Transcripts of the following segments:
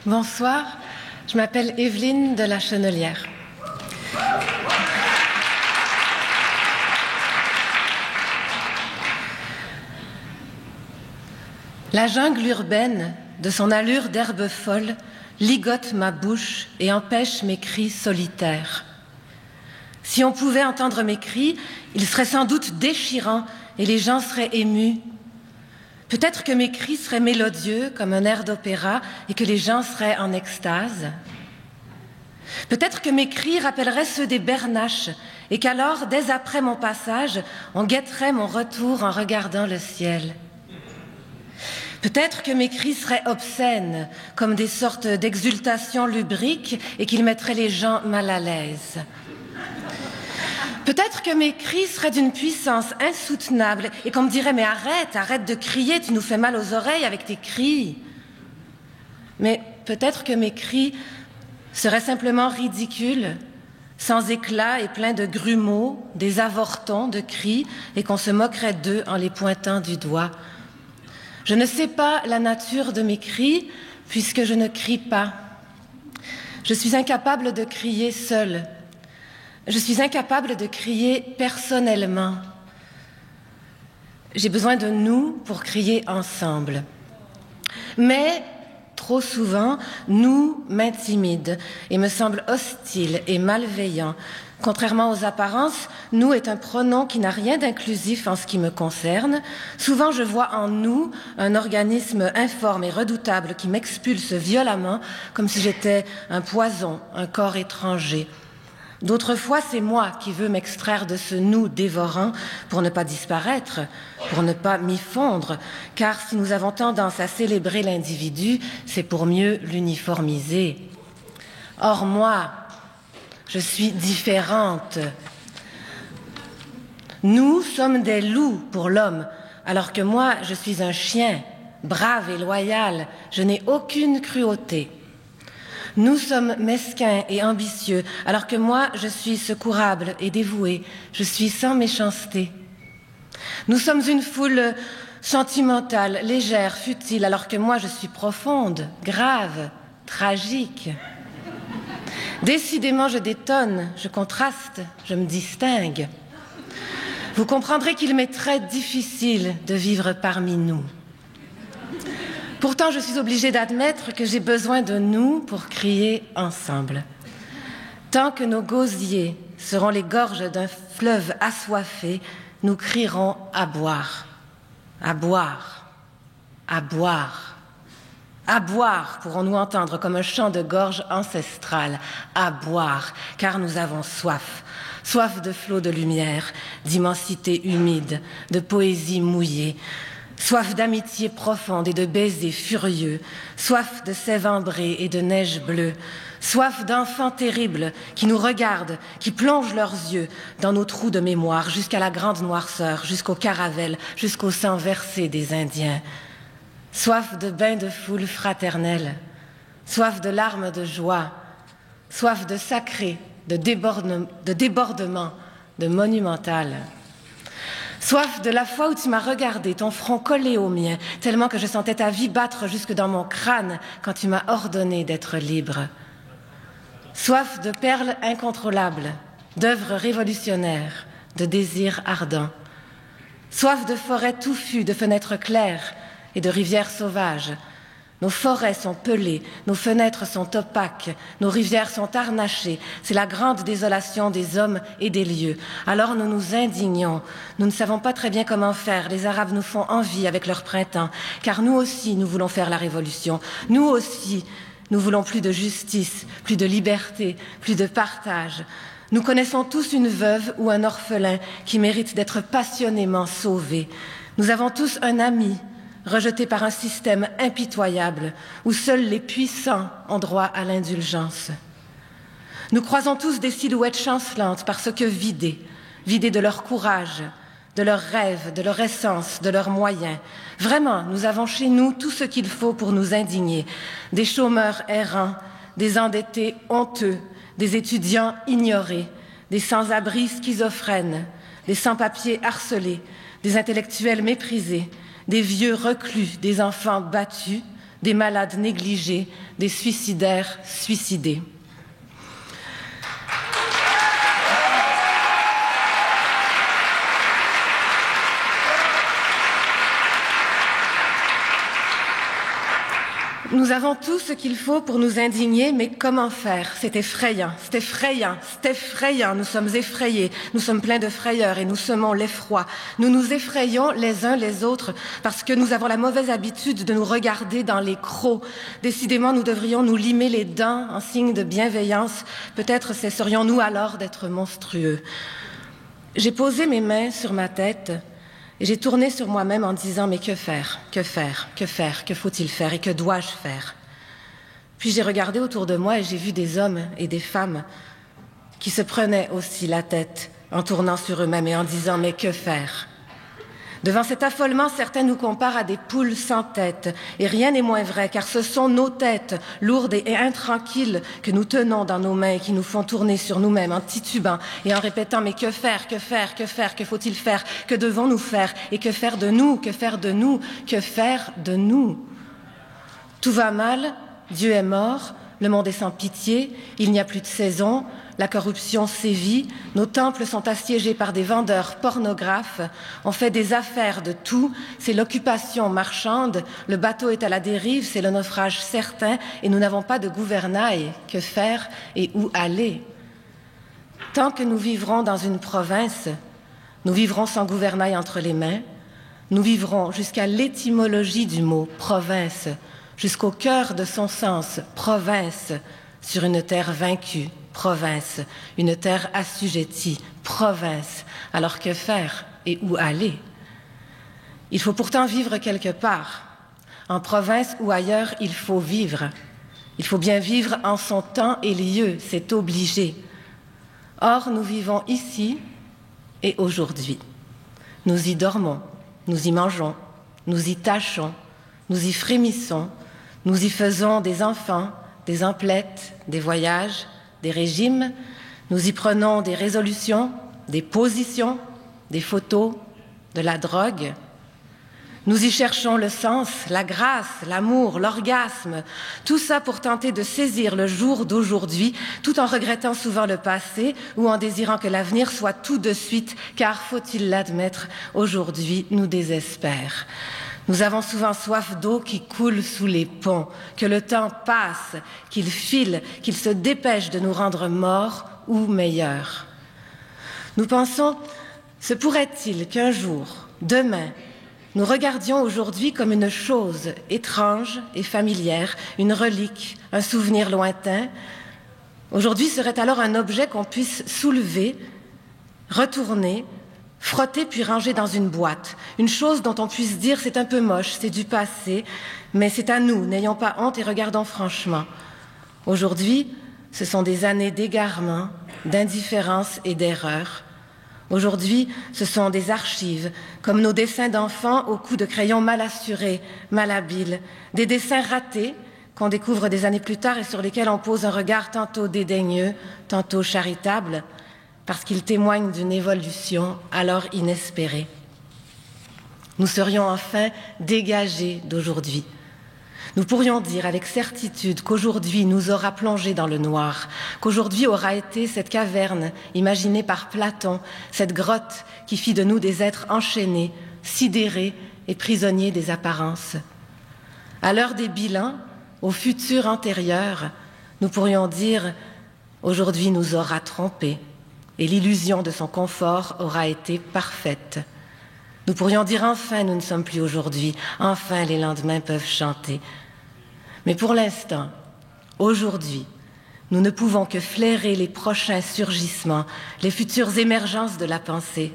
Bonsoir, je m'appelle Evelyne de la Chenelière. La jungle urbaine, de son allure d'herbe folle, ligote ma bouche et empêche mes cris solitaires. Si on pouvait entendre mes cris, ils seraient sans doute déchirants et les gens seraient émus. Peut-être que mes cris seraient mélodieux comme un air d'opéra et que les gens seraient en extase. Peut-être que mes cris rappelleraient ceux des bernaches et qu'alors, dès après mon passage, on guetterait mon retour en regardant le ciel. Peut-être que mes cris seraient obscènes, comme des sortes d'exultations lubriques et qu'ils mettraient les gens mal à l'aise. Peut-être que mes cris seraient d'une puissance insoutenable et qu'on me dirait « Mais arrête de crier, tu nous fais mal aux oreilles avec tes cris ». Mais peut-être que mes cris seraient simplement ridicules, sans éclat et pleins de grumeaux, des avortons de cris et qu'on se moquerait d'eux en les pointant du doigt. Je ne sais pas la nature de mes cris puisque je ne crie pas. Je suis incapable de crier seule. Je suis incapable de crier personnellement. J'ai besoin de nous pour crier ensemble. Mais, trop souvent, nous m'intimide et me semble hostile et malveillant. Contrairement aux apparences, nous est un pronom qui n'a rien d'inclusif en ce qui me concerne. Souvent, je vois en nous un organisme informe et redoutable qui m'expulse violemment, comme si j'étais un poison, un corps étranger. D'autres fois, c'est moi qui veux m'extraire de ce nous dévorant pour ne pas disparaître, pour ne pas m'y fondre, car si nous avons tendance à célébrer l'individu, c'est pour mieux l'uniformiser. Or, moi, je suis différente. Nous sommes des loups pour l'homme, alors que moi, je suis un chien, brave et loyal, je n'ai aucune cruauté. Nous sommes mesquins et ambitieux, alors que moi, je suis secourable et dévoué, je suis sans méchanceté. Nous sommes une foule sentimentale, légère, futile, alors que moi, je suis profonde, grave, tragique. Décidément, je détonne, je contraste, je me distingue. Vous comprendrez qu'il m'est très difficile de vivre parmi nous. Pourtant, je suis obligée d'admettre que j'ai besoin de nous pour crier ensemble. Tant que nos gosiers seront les gorges d'un fleuve assoiffé, nous crierons à boire, à boire, à boire. À boire, pourrons-nous entendre comme un chant de gorge ancestral, à boire, car nous avons soif. Soif de flots de lumière, d'immensité humide, de poésie mouillée. Soif d'amitié profonde et de baisers furieux. Soif de sève ambrée et de neige bleue. Soif d'enfants terribles qui nous regardent, qui plongent leurs yeux dans nos trous de mémoire jusqu'à la grande noirceur, jusqu'au Caravelle, jusqu'au sang versé des Indiens. Soif de bains de foule fraternelle, soif de larmes de joie, soif de sacré, de débordement, de monumental. Soif de la fois où tu m'as regardé, ton front collé au mien, tellement que je sentais ta vie battre jusque dans mon crâne quand tu m'as ordonné d'être libre. Soif de perles incontrôlables, d'œuvres révolutionnaires, de désirs ardents. Soif de forêts touffues, de fenêtres claires, et de rivières sauvages. Nos forêts sont pelées, nos fenêtres sont opaques, nos rivières sont harnachées. C'est la grande désolation des hommes et des lieux. Alors nous nous indignons. Nous ne savons pas très bien comment faire. Les Arabes nous font envie avec leur printemps, car nous aussi, nous voulons faire la révolution. Nous aussi, nous voulons plus de justice, plus de liberté, plus de partage. Nous connaissons tous une veuve ou un orphelin qui mérite d'être passionnément sauvé. Nous avons tous un ami rejeté par un système impitoyable où seuls les puissants ont droit à l'indulgence. Nous croisons tous des silhouettes chancelantes parce que vidées de leur courage, de leurs rêves, de leur essence, de leurs moyens. Vraiment, nous avons chez nous tout ce qu'il faut pour nous indigner. Des chômeurs errants, des endettés honteux, des étudiants ignorés, des sans-abri schizophrènes, des sans-papiers harcelés, des intellectuels méprisés, des vieux reclus, des enfants battus, des malades négligés, des suicidaires suicidés. Nous avons tout ce qu'il faut pour nous indigner, mais comment faire? C'est effrayant, c'est effrayant, c'est effrayant. Nous sommes effrayés, nous sommes pleins de frayeur et nous semons l'effroi. Nous nous effrayons les uns les autres parce que nous avons la mauvaise habitude de nous regarder dans les crocs. Décidément, nous devrions nous limer les dents en signe de bienveillance. Peut-être cesserions-nous alors d'être monstrueux. J'ai posé mes mains sur ma tête et j'ai tourné sur moi-même en disant « Mais que faire? Que faire? Que faire? Que faut-il faire? Et que dois-je faire ?» Puis j'ai regardé autour de moi et j'ai vu des hommes et des femmes qui se prenaient aussi la tête en tournant sur eux-mêmes et en disant « Mais que faire ?» Devant cet affolement, certains nous comparent à des poules sans tête. Et rien n'est moins vrai, car ce sont nos têtes, lourdes et intranquilles, que nous tenons dans nos mains et qui nous font tourner sur nous-mêmes en titubant et en répétant « Mais que faire? Que faire? Que faire? Que faut-il faire? Que devons-nous faire? Et que faire de nous? Que faire de nous? Que faire de nous ?» Tout va mal, Dieu est mort, le monde est sans pitié, il n'y a plus de saison, la corruption sévit, nos temples sont assiégés par des vendeurs pornographes, on fait des affaires de tout, c'est l'occupation marchande, le bateau est à la dérive, c'est le naufrage certain et nous n'avons pas de gouvernail. Que faire et où aller? Tant que nous vivrons dans une province, nous vivrons sans gouvernail entre les mains, nous vivrons jusqu'à l'étymologie du mot province, jusqu'au cœur de son sens, province, sur une terre vaincue, province, une terre assujettie, province. Alors que faire et où aller? Il faut pourtant vivre quelque part. En province ou ailleurs, il faut vivre. Il faut bien vivre en son temps et lieu, c'est obligé. Or, nous vivons ici et aujourd'hui. Nous y dormons, nous y mangeons, nous y tâchons, nous y frémissons, nous y faisons des enfants, des emplettes, des voyages, des régimes, nous y prenons des résolutions, des positions, des photos, de la drogue. Nous y cherchons le sens, la grâce, l'amour, l'orgasme, tout ça pour tenter de saisir le jour d'aujourd'hui, tout en regrettant souvent le passé ou en désirant que l'avenir soit tout de suite, car, faut-il l'admettre, aujourd'hui nous désespère. Nous avons souvent soif d'eau qui coule sous les ponts, que le temps passe, qu'il file, qu'il se dépêche de nous rendre morts ou meilleurs. Nous pensons, se pourrait-il qu'un jour, demain, nous regardions aujourd'hui comme une chose étrange et familière, une relique, un souvenir lointain. Aujourd'hui serait alors un objet qu'on puisse soulever, retourner, frotter puis ranger dans une boîte, une chose dont on puisse dire c'est un peu moche, c'est du passé, mais c'est à nous, n'ayons pas honte et regardons franchement. Aujourd'hui, ce sont des années d'égarement, d'indifférence et d'erreur. Aujourd'hui, ce sont des archives, comme nos dessins d'enfants au coup de crayon mal assurés, mal habiles, des dessins ratés qu'on découvre des années plus tard et sur lesquels on pose un regard tantôt dédaigneux, tantôt charitable, parce qu'ils témoignent d'une évolution alors inespérée. Nous serions enfin dégagés d'aujourd'hui. Nous pourrions dire avec certitude qu'aujourd'hui nous aura plongés dans le noir, qu'aujourd'hui aura été cette caverne imaginée par Platon, cette grotte qui fit de nous des êtres enchaînés, sidérés et prisonniers des apparences. À l'heure des bilans, au futur antérieur, nous pourrions dire « aujourd'hui nous aura trompés ». Et l'illusion de son confort aura été parfaite. Nous pourrions dire enfin nous ne sommes plus aujourd'hui, enfin les lendemains peuvent chanter. Mais pour l'instant, aujourd'hui, nous ne pouvons que flairer les prochains surgissements, les futures émergences de la pensée,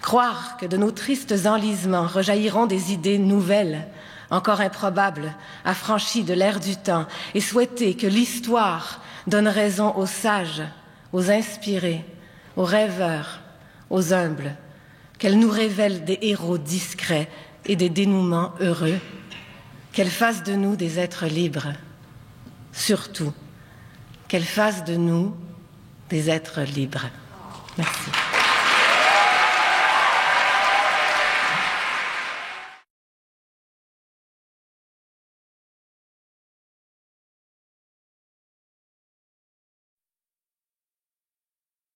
croire que de nos tristes enlisements rejailliront des idées nouvelles, encore improbables, affranchies de l'ère du temps, et souhaiter que l'histoire donne raison aux sages, aux inspirés, aux rêveurs, aux humbles, qu'elle nous révèle des héros discrets et des dénouements heureux, qu'elle fasse de nous des êtres libres. Surtout, qu'elle fasse de nous des êtres libres. Merci.